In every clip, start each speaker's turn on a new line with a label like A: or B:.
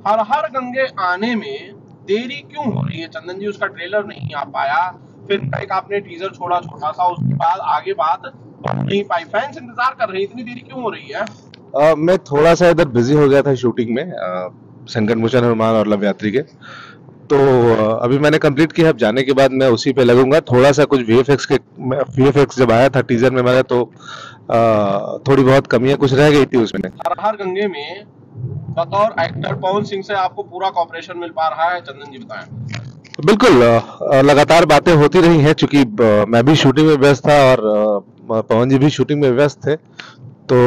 A: हर हर गंगे आने में देरी क्यों हो रही है चंदन जी? उसका ट्रेलर नहीं आ पाया, फिल्म का एक आपने टीजर छोड़ा छोटा सा, उसके बाद आगे बात बढ़ नहीं पाई, फैंस इंतजार कर रहे हैं, इतनी देरी क्यों हो रही है?
B: मैं थोड़ा सा इधर बिजी हो गया था शूटिंग में, संकट मोचन हनुमान और लव यात्री के। तो अभी मैंने कंप्लीट किया, अब जाने के बाद मैं उसी पे लगूंगा। थोड़ा सा कुछ वीएफएक्स जब आया था टीजर में मेरा, तो थोड़ी बहुत कमियां कुछ रह गई थी उसमें।
A: हर हर गंगे में बतौर एक्टर पवन सिंह से आपको पूरा कॉपरेशन मिल पा रहा है चंदन जी, बताएं।
B: बिल्कुल, लगातार बातें होती रही हैं, चूंकि मैं भी शूटिंग में व्यस्त था और पवन जी भी शूटिंग में व्यस्त थे। तो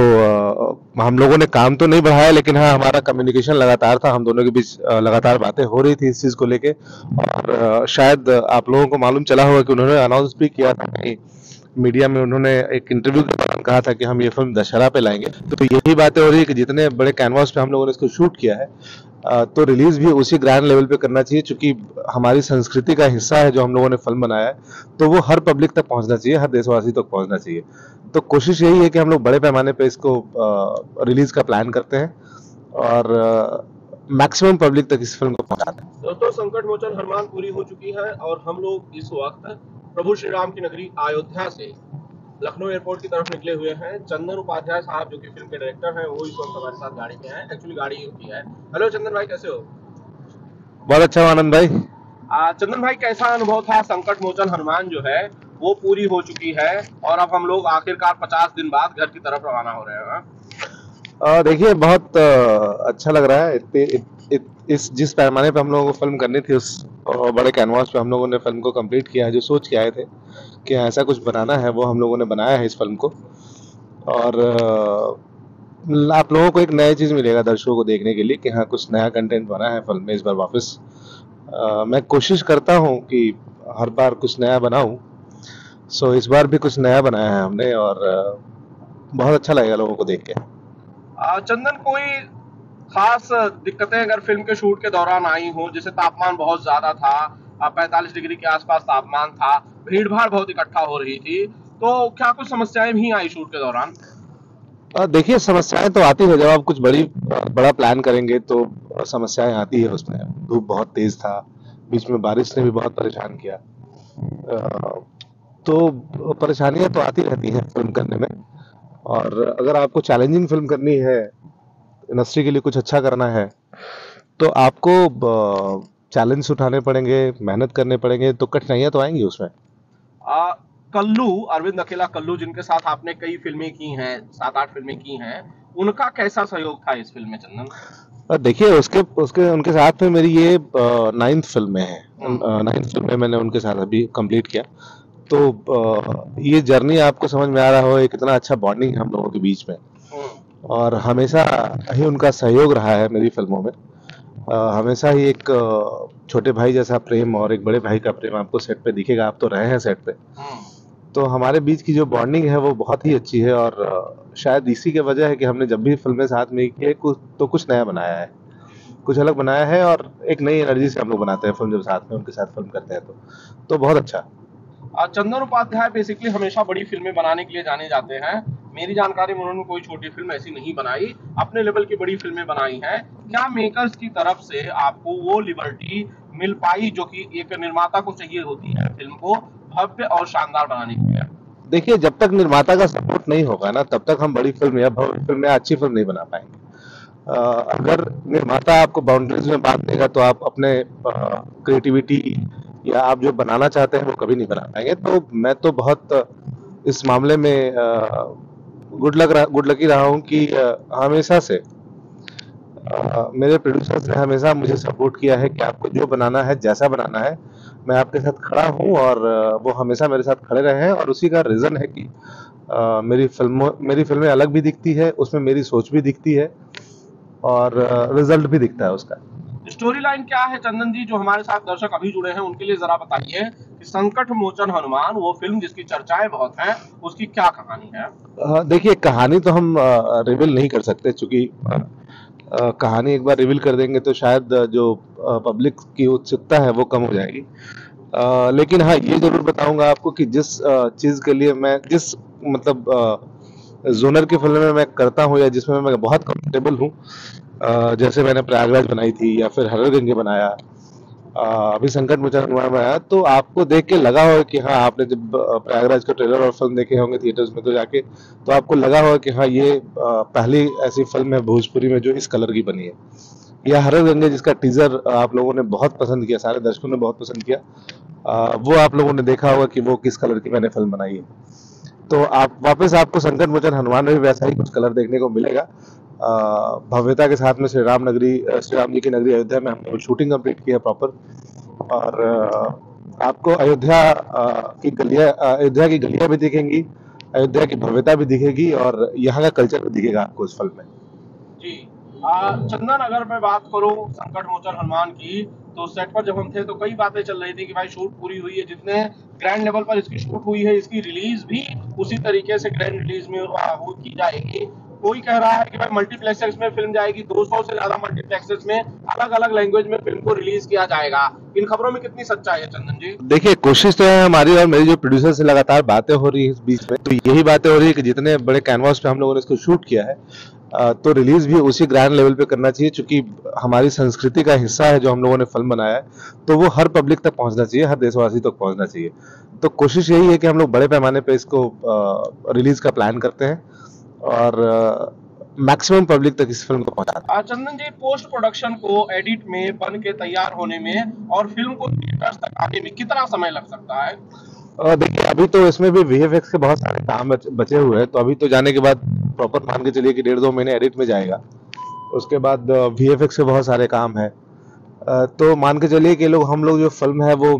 B: हम लोगों ने काम तो नहीं बढ़ाया, लेकिन हाँ, हमारा कम्युनिकेशन लगातार था, हम दोनों के बीच लगातार बातें हो रही थी इस चीज को लेके। और शायद आप लोगों को मालूम चला होगा कि उन्होंने अनाउंस भी किया था कि मीडिया में, उन्होंने एक इंटरव्यू के दौरान कहा था कि हम ये फिल्म दशहरा पे लाएंगे। तो यही बातें हो रही है कि जितने बड़े कैनवास पे हम लोगों ने इसको शूट किया है, तो रिलीज भी उसी ग्रैंड लेवल पे करना चाहिए, क्योंकि हमारी संस्कृति का हिस्सा है जो हम लोगों ने फिल्म बनाया है। तो वो हर पब्लिक तक पहुंचना चाहिए, हर देशवासी तक पहुंचना चाहिए। तो कोशिश यही है कि हम लोग बड़े पैमाने पे इसको रिलीज का प्लान करते हैं और मैक्सिमम पब्लिक तक इस फिल्म को पहुंचाते हैं।
A: दोस्तों, संकट मोचन हनुमान पूरी हो चुकी है और हम लोग इस वक्त प्रभु श्री राम की नगरी अयोध्या से लखनऊ एयरपोर्ट की तरफ निकले हुए हैं। चंदन उपाध्याय साहब जो कि फिल्म के डायरेक्टर हैं, वो इस वक्त हमारे साथ गाड़ी में हैं। एक्चुअली गाड़ी ही होती है। हेलो चंदन भाई, कैसे हो?
B: बहुत अच्छा आनंद भाई।
A: चंदन भाई, कैसा अनुभव था? संकट मोचन हनुमान जो है वो पूरी हो चुकी है और अब हम लोग आखिरकार 50 दिन बाद घर की तरफ रवाना हो रहे हैं।
B: देखिए, बहुत अच्छा लग रहा है। इस जिस पैमाने पे हम लोगों को फिल्म करनी थी, उस बड़े कैनवास पे हम लोगों ने फिल्म को कंप्लीट किया है। जो सोच के आए थे कि ऐसा कुछ बनाना है, वो हम लोगों ने बनाया है इस फिल्म को। और आप लोगों को एक नया चीज मिलेगा दर्शकों को देखने के लिए कि हाँ, कुछ नया कंटेंट बना है फिल्म में इस बार वापस। मैं कोशिश करता हूँ कि हर बार कुछ नया बनाऊं। सो इस बार भी कुछ नया बनाया है हमने, और बहुत अच्छा लगेगा लोगों को देख के।
A: चंदन, कोई खास दिक्कतें अगर फिल्म के शूट के दौरान आई हो? जैसे तापमान बहुत ज्यादा था, 45 डिग्री के आसपास तापमान था, भीड़ भाड़ बहुत इकट्ठा हो रही थी, तो क्या कुछ समस्याएं भी आई शूट के दौरान?
B: देखिए, समस्याएं तो आती है जब आप कुछ बड़ा प्लान करेंगे, तो समस्याएं आती है उसमें। धूप बहुत तेज था, बीच में बारिश ने भी बहुत परेशान किया। तो परेशानियां तो आती रहती हैं फिल्म करने में। और अगर आपको चैलेंजिंग फिल्म करनी है, इंडस्ट्री के लिए कुछ अच्छा करना है, तो आपको चैलेंज उठाने पड़ेंगे, मेहनत करने पड़ेंगे, तो कठिनाइयां तो आएंगी उसमें।
A: आ, कल्लू, अरविंद अकेला कल्लू, जिनके साथ आपने कई फिल्में की हैं, 7-8 फिल्में की हैं, उनका कैसा सहयोग था इस फिल्म में चंदन?
B: देखिए, उसके उसके उनके साथ में मेरी ये 9th फिल्म है। 9th फिल्म में मैंने उनके साथ अभी कंप्लीट किया। तो ये जर्नी आपको समझ में आ रहा हो, कितना अच्छा बॉन्डिंग है हम लोगों के बीच में। और हमेशा ही उनका सहयोग रहा है मेरी फिल्मों में। हमेशा ही एक छोटे भाई जैसा प्रेम और एक बड़े भाई का प्रेम आपको सेट पे दिखेगा। आप तो रहे हैं सेट पे, तो हमारे बीच की जो बॉन्डिंग है वो बहुत ही अच्छी है। और शायद इसी के वजह है कि हमने जब भी फिल्में साथ में की है, कुछ नया बनाया है, कुछ अलग बनाया है, और एक नई एनर्जी से हम लोग बनाते हैं फिल्म जब साथ में उनके साथ फिल्म करते हैं तो बहुत अच्छा।
A: चंदन उपाध्याय बेसिकली हमेशा बड़ी फिल्में बनाने के लिए जाने जाते हैं। मेरी जानकारी में उन्होंने कोई छोटी फिल्म ऐसी नहीं बनाई, अपने लेवल की बड़ी फिल्में बनाई हैं। क्या मेकर्स की तरफ से आपको वो लिबर्टी मिल पाई जो कि एक निर्माता को चाहिए होती है फिल्म को भव्य और शानदार बनाने के लिए?
B: देखिए, जब तक निर्माता का सपोर्ट नहीं होगा ना, तब तक हम बड़ी फिल्म या भव्य फिल्म या अच्छी फिल्म नहीं बना पाएंगे। अगर निर्माता आपको बाउंड्रीज में बांध देगा, तो आप अपने क्रिएटिविटी या आप जो बनाना चाहते हैं वो कभी नहीं बना पाएंगे। तो मैं तो बहुत इस मामले में गुड लकी रहा हूँ कि हमेशा से मेरे प्रोड्यूसर्स ने हमेशा मुझे सपोर्ट किया है कि आपको जो बनाना है, जैसा बनाना है, मैं आपके साथ खड़ा हूँ। और वो हमेशा मेरे साथ खड़े रहे हैं। और उसी का रीजन है कि मेरी फिल्में अलग भी दिखती है, उसमें मेरी सोच भी दिखती है, और रिजल्ट भी दिखता है उसका।
A: स्टोरी लाइन क्या है चंदन जी, जो हमारे साथ दर्शक अभी जुड़े हैं उनके लिए जरा बताइए कि संकट मोचन हनुमान, वो फिल्म जिसकी चर्चाएं बहुत हैं, उसकी क्या कहानी है?
B: देखिए, कहानी तो हम रिवील नहीं कर सकते, क्योंकि कहानी एक बार रिवील कर देंगे तो शायद जो पब्लिक की उत्सुकता है वो कम हो जाएगी। लेकिन हाँ, ये जरूर बताऊंगा आपको कि जिस चीज के लिए मैं, जिस मतलब जोनर की फिल्म में मैं करता हूँ या जिसमें मैं बहुत कंफर्टेबल हूँ, जैसे मैंने प्रयागराज बनाई थी या फिर हर गंगे बनाया, अभी संकट मोचन हनुमान बनाया, तो आपको देख के लगा होगा कि हाँ, आपने जब प्रयागराज का ट्रेलर और फिल्म देखे होंगे थिएटर्स में तो जाके, तो आपको लगा होगा कि हाँ, ये पहली ऐसी फिल्म है भोजपुरी में जो इस कलर की बनी है। या हर गंगे जिसका टीजर आप लोगों ने बहुत पसंद किया, सारे दर्शकों ने बहुत पसंद किया, वो आप लोगों ने देखा होगा कि वो किस कलर की मैंने फिल्म बनाई है। तो आप वापस आपको संकट मोचन हनुमान में भी वैसा ही कुछ कलर देखने को मिलेगा। भव्यता के साथ में श्री राम नगरी, श्री राम जी की नगरी अयोध्या में हमने शूटिंग कंप्लीट की है प्रॉपर। और आपको अयोध्या की गलियां भी दिखेंगी, अयोध्या की भव्यता भी दिखेगी और यहाँ का कल्चर भी दिखेगा आपको इस फिल्म में।
A: जी। चंदन, अगर मैं बात करूं संकट मोचन हनुमान की, तो सेट पर जब हम थे तो कई बातें चल रही थी कि भाई शूट पूरी हुई है, जितने ग्रैंड लेवल पर इसकी शूट हुई है, इसकी रिलीज भी उसी तरीके से ग्रैंड रिलीज में वो की जाएगी। कोई कह रहा है कि भाई मल्टीप्लेक्सेस में फिल्म जाएगी, 200 से ज्यादा मल्टीप्लेक्सेस में अलग अलग लैंग्वेज में फिल्म को रिलीज किया जाएगा। इन खबरों में कितनी सच्चाई है चंदन जी?
B: देखिए, कोशिश तो है हमारी और मेरी जो प्रोड्यूसर से लगातार बातें हो रही है इस बीच में, तो यही बातें हो रही है कि जितने बड़े कैनवास पे हम लोगों ने इसको शूट किया है, तो रिलीज भी उसी ग्रैंड लेवल पे करना चाहिए, क्योंकि हमारी संस्कृति का हिस्सा है जो हम लोगों ने फिल्म बनाया है, तो वो हर पब्लिक तक पहुंचना चाहिए, हर देशवासी तक पहुंचना चाहिए। तो कोशिश यही है कि हम लोग बड़े पैमाने पे इसको रिलीज का प्लान करते हैं और मैक्सिमम पब्लिक तक इस फिल्म को पहुंचाते हैं।
A: चंदन जी, पोस्ट प्रोडक्शन को एडिट में बन के तैयार होने में और फिल्म को थिएटर्स तक आने में कितना समय लग सकता है?
B: देखिए, अभी तो इसमें भी वीएफएक्स के बहुत सारे काम बचे हुए हैं, तो अभी तो जाने के बाद प्रॉपर मान के चलिए कि 1.5-2 महीने एडिट में जाएगा। उसके बाद वीएफएक्स के बहुत सारे काम है, तो मान के चलिए कि हम लोग जो फिल्म है वो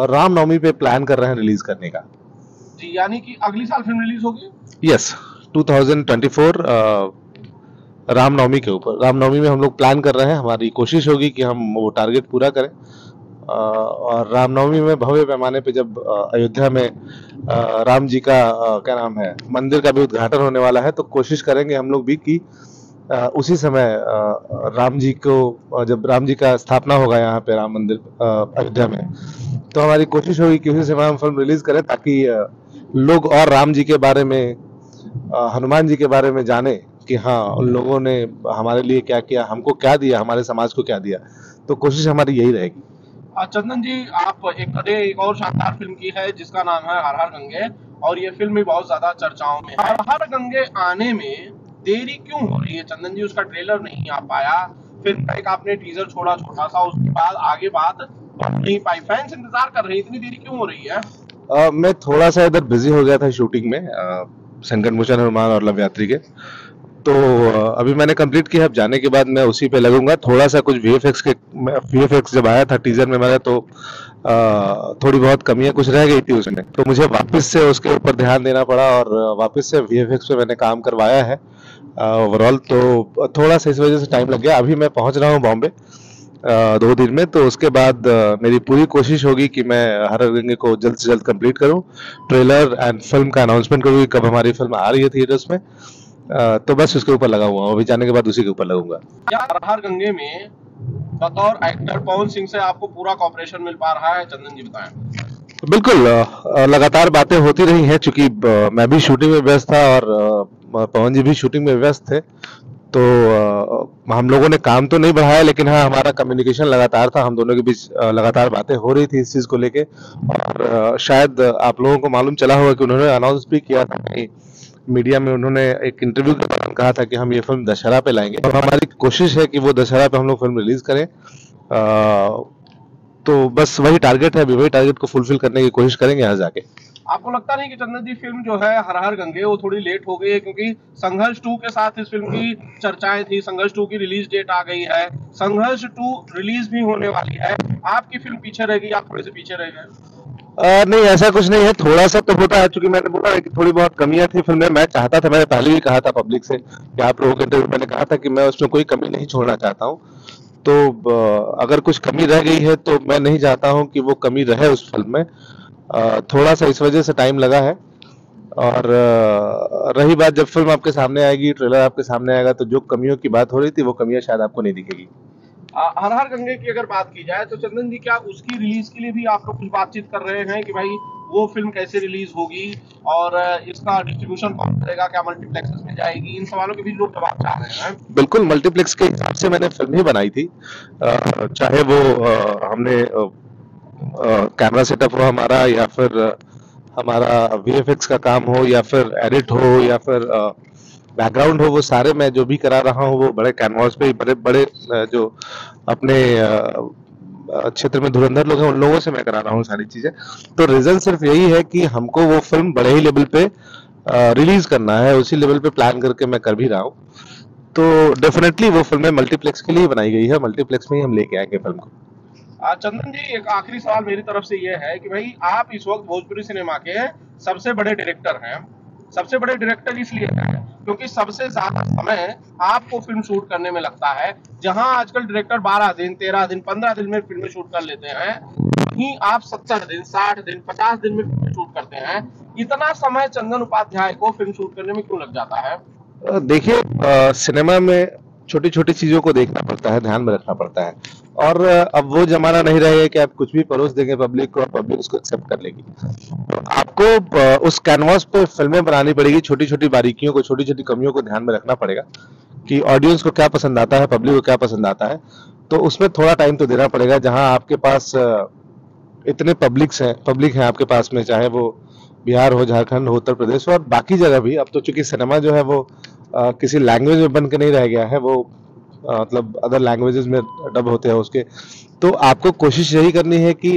B: रामनवमी पे प्लान कर रहे हैं रिलीज करने का।
A: जी, यानी कि अगली साल फिल्म रिलीज होगी?
B: यस, 2024 रामनवमी के ऊपर, रामनवमी में हम लोग प्लान कर रहे हैं। हमारी कोशिश होगी कि हम वो टारगेट पूरा करें, और रामनवमी में भव्य पैमाने पे जब अयोध्या में राम जी का क्या नाम है, मंदिर का भी उद्घाटन होने वाला है, तो कोशिश करेंगे हम लोग भी कि उसी समय राम जी को, जब राम जी का स्थापना होगा यहाँ पे राम मंदिर अयोध्या में, तो हमारी कोशिश होगी कि उसी समय हम फिल्म रिलीज करें, ताकि लोग और राम जी के बारे में, हनुमान जी के बारे में जाने कि हाँ, उन लोगों ने हमारे लिए क्या किया, हमको क्या दिया, हमारे समाज को क्या दिया। तो कोशिश हमारी यही रहेगी।
A: चंदन जी, आप एक और शानदार फिल्म की है जिसका नाम है हर हर गंगे, और ये फिल्म भी बहुत ज्यादा चर्चाओं में है। हर हर गंगे आने में देरी क्यों हो रही है चंदन जी? उसका ट्रेलर नहीं आ पाया, फिल्म का एक आपने टीजर छोड़ा छोटा सा, उसके बाद आगे बात बढ़ नहीं पाई, फैंस इंतजार कर रहे हैं, इतनी देरी क्यों हो रही है?
B: मैं थोड़ा सा इधर बिजी हो गया था शूटिंग में, संकट मोचन हनुमान और लव यात्री के, तो अभी मैंने कंप्लीट किया। अब जाने के बाद मैं उसी पे लगूंगा। थोड़ा सा कुछ वीएफएक्स जब आया था टीजर में मेरा, तो थोड़ी बहुत कमियां कुछ रह गई थी उसमें, तो मुझे वापस से उसके ऊपर ध्यान देना पड़ा और वापस से वीएफएक्स पे मैंने काम करवाया है ओवरऑल। तो थोड़ा सा इस वजह से टाइम लग गया। अभी मैं पहुंच रहा हूँ बॉम्बे 2 दिन में, तो उसके बाद मेरी पूरी कोशिश होगी कि मैं हर हर गंगे को जल्द से जल्द कंप्लीट करूं, ट्रेलर एंड फिल्म का अनाउंसमेंट करूँ कब हमारी फिल्म आ रही है थिएटर्स में। तो बस उसके ऊपर लगा हुआ हूँ, अभी जाने के बाद उसी के ऊपर लगूंगा।
A: क्या हर हर गंगे में बतौर एक्टर पवन सिंह से आपको पूरा कॉपरेशन मिल पा रहा है चंदन जी, बताएं।
B: बिल्कुल, लगातार बातें होती रही हैं, चूंकि मैं भी शूटिंग में व्यस्त था और पवन जी भी शूटिंग में व्यस्त थे, तो हम लोगों ने काम तो नहीं बढ़ाया, लेकिन हाँ, हमारा कम्युनिकेशन लगातार था, हम दोनों के बीच लगातार बातें हो रही थी इस चीज को लेके। और शायद आप लोगों को मालूम चला होगा कि उन्होंने अनाउंस भी किया था कहीं मीडिया में, उन्होंने एक इंटरव्यू के दौरान कहा था कि हम ये फिल्म दशहरा पे लाएंगे, और हमारी कोशिश है कि वो दशहरा पे हम लोग फिल्म रिलीज करें। तो बस वही टारगेट है, अभी वही टारगेट को फुलफिल करने की कोशिश करेंगे यहाँ जाके।
A: आपको लगता नहीं कि चंदन जी फिल्म जो है हर हर गंगे वो थोड़ी लेट हो गई है? क्योंकि संघर्ष 2 के साथ इस फिल्म की चर्चाएं थी, संघर्ष 2 की रिलीज डेट आ गई है, संघर्ष 2 रिलीज भी होने वाली है, आपकी फिल्म पीछे रह गई, आप थोड़े से पीछे रह गए?
B: नहीं, ऐसा कुछ नहीं है, थोड़ा सा तो होता है, क्योंकि मैंने बोला कि थोड़ी बहुत कमियां थी फिल्म में। मैं चाहता था, मैंने पहले भी कहा था पब्लिक से कि आप लोगों के इंटरव्यू मैंने कहा था कि मैं उसमें कोई कमी नहीं छोड़ना चाहता हूँ। तो अगर कुछ कमी रह गई है तो मैं नहीं चाहता हूँ कि वो कमी रहे उस फिल्म में। थोड़ा सा इस वजह से टाइम लगा है। और रही बात, जब फिल्म आपके सामने आएगी, ट्रेलर आपके सामने आएगा, तो जो कमियों की बात हो रही थी वो कमियां शायद आपको नहीं दिखेगी।
A: हर हर गंगे की अगर बात की जाए तो चंदन जी, क्या उसकी रिलीज के लिए भी आप लोग कुछ बातचीत कर रहे हैं कि भाई वो फिल्म कैसे रिलीज होगी और इसका डिस्ट्रीब्यूशन कौन करेगा, क्या मल्टीप्लेक्सेस में जाएगी, इन सवालों के भी लोग जवाब चाह रहे हैं।
B: बिल्कुल मल्टीप्लेक्स के हिसाब से मैंने फिल्म ही बनाई थी, चाहे वो हमने कैमरा सेटअप हो हमारा, या फिर हमारा वीएफएक्स का काम हो, या फिर एडिट हो, या फिर बैकग्राउंड हो, वो सारे मैं जो भी करा रहा हूँ वो बड़े कैनवास पे बड़े बड़े जो अपने क्षेत्र में धुरंधर लोग हैं उन लोगों से मैं करा रहा हूँ सारी चीजें। तो रीजन सिर्फ यही है कि हमको वो फिल्म बड़े ही लेवल पे रिलीज करना है, उसी लेवल पे प्लान करके मैं कर भी रहा हूँ। तो डेफिनेटली वो फिल्में मल्टीप्लेक्स के लिए बनाई गई है, मल्टीप्लेक्स में ही हम लेके आएंगे फिल्म को।
A: चंदन जी, एक आखिरी सवाल मेरी तरफ से ये है कि भाई आप इस वक्त भोजपुरी सिनेमा के सबसे बड़े डायरेक्टर हैं। सबसे बड़े डायरेक्टर इसलिए हैं क्योंकि सबसे ज्यादा समय आपको फिल्म शूट करने में लगता है। जहां आजकल डायरेक्टर 12 दिन, 13 दिन, 15 दिन में फिल्में शूट कर लेते हैं, वहीं आप 70 दिन, 60 दिन, 50 दिन में फिल्में शूट करते हैं। इतना समय चंदन उपाध्याय को फिल्म शूट करने में क्यों लग जाता है?
B: देखिए, सिनेमा में छोटी छोटी चीजों को देखना पड़ता है, ध्यान में रखना पड़ता है, और अब वो जमाना नहीं रहेगा कि आप कुछ भी परोस देंगे पब्लिक को और पब्लिक उसको एक्सेप्ट कर लेगी। तो आपको उस कैनवास पे फिल्में बनानी पड़ेगी, छोटी छोटी बारीकियों को, छोटी छोटी कमियों को ध्यान में रखना पड़ेगा कि ऑडियंस को क्या पसंद आता है, पब्लिक को क्या पसंद आता है। तो उसमें थोड़ा टाइम तो देना पड़ेगा। जहां आपके पास इतने पब्लिक हैं आपके पास में, चाहे वो बिहार हो, झारखंड हो, उत्तर प्रदेश हो, और बाकी जगह भी। अब तो चूंकि सिनेमा जो है वो किसी लैंग्वेज में बन के नहीं रह गया है, वो मतलब अदर लैंग्वेजेस में डब होते हैं उसके। तो आपको कोशिश यही करनी है कि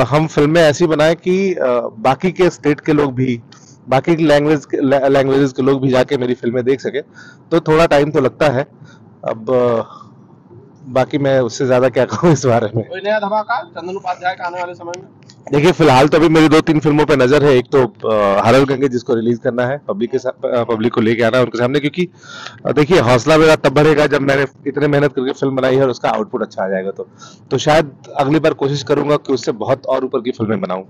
B: हम फिल्में ऐसी बनाएं कि बाकी के स्टेट के लोग भी, बाकी लैंग्वेजेस के लोग भी जाके मेरी फिल्में देख सके। तो थोड़ा टाइम तो लगता है। अब बाकी मैं उससे ज्यादा क्या कहूँ इस बारे में।
A: कोई नया धमाका चंदन उपाध्याय का आने वाले समय में?
B: देखिए, फिलहाल तो अभी मेरी 2-3 फिल्मों पे नजर है। एक तो हरल गंगे, जिसको रिलीज करना है, पब्लिक को लेके आना है उनके सामने, क्योंकि देखिए हौसला मेरा तब बढ़ेगा जब मैंने इतने मेहनत करके फिल्म बनाई है और उसका आउटपुट अच्छा आ जाएगा। तो शायद अगली बार कोशिश करूंगा कि उससे बहुत और ऊपर की फिल्में बनाऊं।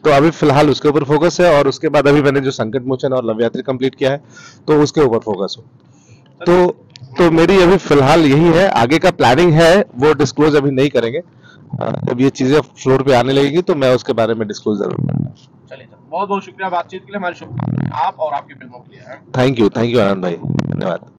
B: तो अभी फिलहाल उसके ऊपर फोकस है, और उसके बाद अभी मैंने जो संकट मोचन और लव यात्री कंप्लीट किया है, तो उसके ऊपर फोकस हो। तो मेरी अभी फिलहाल यही है। आगे का प्लानिंग है वो डिस्क्लोज अभी नहीं करेंगे। जब ये चीजें फ्लोर पे आने लगेगी तो मैं उसके बारे में डिस्क्लोज जरूर करूंगा।
A: चलिए सर, बहुत बहुत शुक्रिया बातचीत के लिए। हमारी शुभकामनाएं आप और आपकी फिल्मों के लिए हैं।
B: थैंक यू आनंद भाई, धन्यवाद।